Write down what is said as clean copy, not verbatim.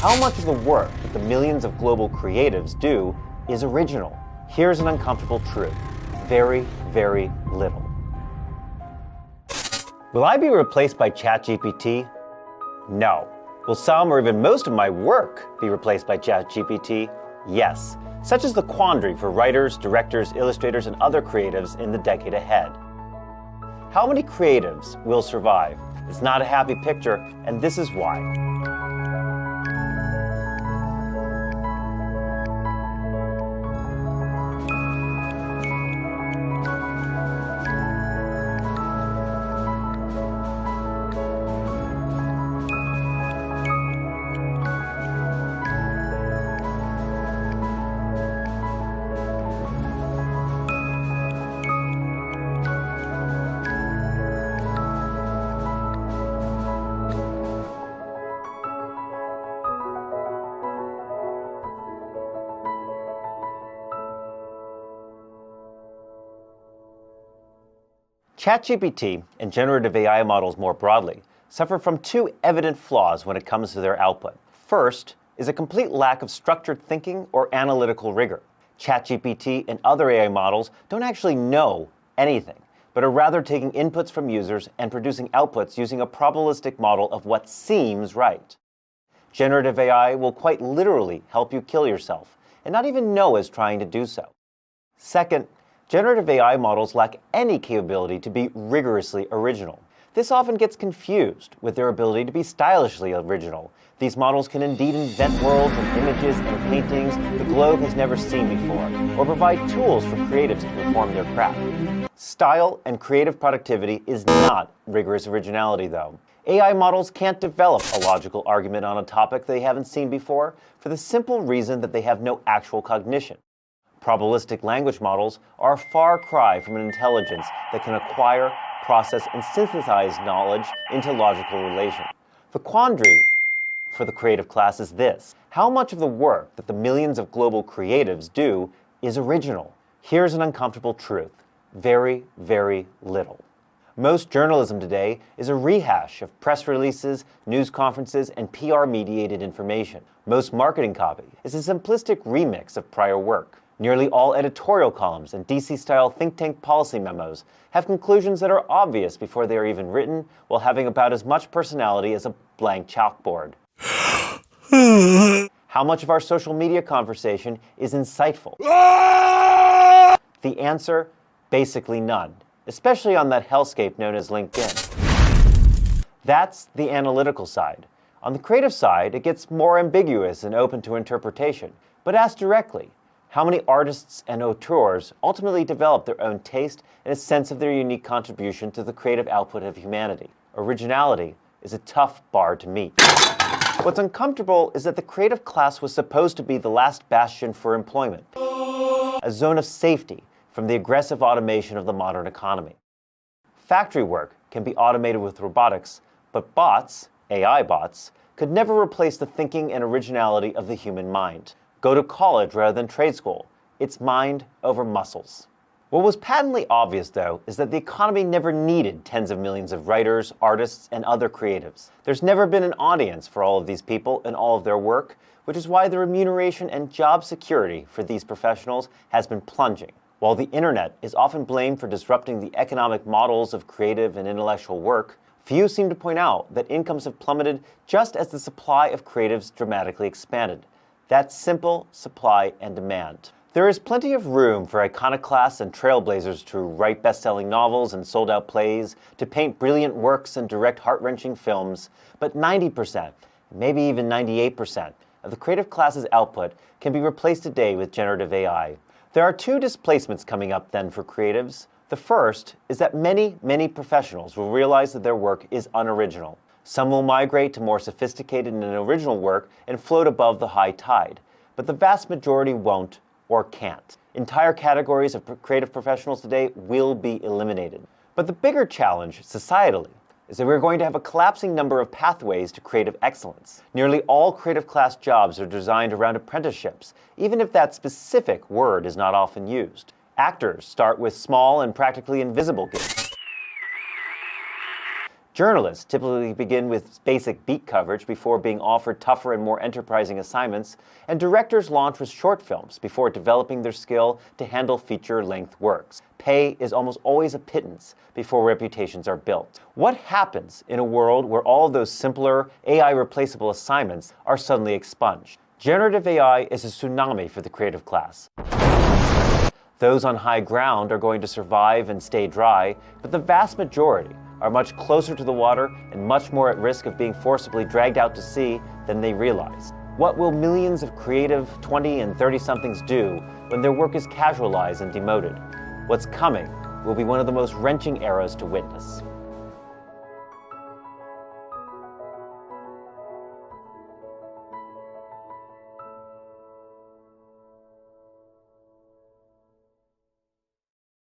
How much of the work that the millions of global creatives do is original? Here's an uncomfortable truth. Very, very little. Will I be replaced by ChatGPT? No. Will some or even most of my work be replaced by ChatGPT? Yes. Such is the quandary for writers, directors, illustrators, and other creatives in the decade ahead. How many creatives will survive? It's not a happy picture, and this is why. ChatGPT and generative AI models more broadly suffer from two evident flaws when it comes to their output. First is a complete lack of structured thinking or analytical rigor. ChatGPT and other AI models don't actually know anything, but are rather taking inputs from users and producing outputs using a probabilistic model of what seems right. Generative AI will quite literally help you kill yourself and not even know it's trying to do so. Second, generative AI models lack any capability to be rigorously original. This often gets confused with their ability to be stylishly original. These models can indeed invent worlds and images and paintings the globe has never seen before, or provide tools for creatives to perform their craft. Style and creative productivity is not rigorous originality, though. AI models can't develop a logical argument on a topic they haven't seen before for the simple reason that they have no actual cognition. Probabilistic language models are a far cry from an intelligence that can acquire, process, and synthesize knowledge into logical relation. The quandary for the creative class is this: how much of the work that the millions of global creatives do is original? Here's an uncomfortable truth: very, very little. Most journalism today is a rehash of press releases, news conferences, and PR-mediated information. Most marketing copy is a simplistic remix of prior work. Nearly all editorial columns and DC-style think tank policy memos have conclusions that are obvious before they are even written, while having about as much personality as a blank chalkboard. How much of our social media conversation is insightful? The answer, basically none, especially on that hellscape known as LinkedIn. That's the analytical side. On the creative side, it gets more ambiguous and open to interpretation. But ask directly, how many artists and auteurs ultimately develop their own taste and a sense of their unique contribution to the creative output of humanity? Originality is a tough bar to meet. What's uncomfortable is that the creative class was supposed to be the last bastion for employment, a zone of safety from the aggressive automation of the modern economy. Factory work can be automated with robotics, but bots, AI bots, could never replace the thinking and originality of the human mind. Go to college rather than trade school. It's mind over muscles. What was patently obvious, though, is that the economy never needed tens of millions of writers, artists, and other creatives. There's never been an audience for all of these people and all of their work, which is why the remuneration and job security for these professionals has been plunging. While the internet is often blamed for disrupting the economic models of creative and intellectual work, few seem to point out that incomes have plummeted just as the supply of creatives dramatically expanded. That's simple supply and demand. There is plenty of room for iconoclasts and trailblazers to write best-selling novels and sold-out plays, to paint brilliant works and direct heart-wrenching films, but 90%, maybe even 98%, of the creative class's output can be replaced today with generative AI. There are two displacements coming up then for creatives. The first is that many professionals will realize that their work is unoriginal. Some will migrate to more sophisticated and original work and float above the high tide, but the vast majority won't or can't. Entire categories of creative professionals today will be eliminated. But the bigger challenge, societally, is that we're going to have a collapsing number of pathways to creative excellence. Nearly all creative class jobs are designed around apprenticeships, even if that specific word is not often used. Actors start with small and practically invisible gigs. Journalists typically begin with basic beat coverage before being offered tougher and more enterprising assignments, and directors launch with short films before developing their skill to handle feature-length works. Pay is almost always a pittance before reputations are built. What happens in a world where all of those simpler, AI-replaceable assignments are suddenly expunged? Generative AI is a tsunami for the creative class. Those on high ground are going to survive and stay dry, but the vast majority are much closer to the water and much more at risk of being forcibly dragged out to sea than they realize. What will millions of creative 20 and 30-somethings do when their work is casualized and demoted? What's coming will be one of the most wrenching eras to witness.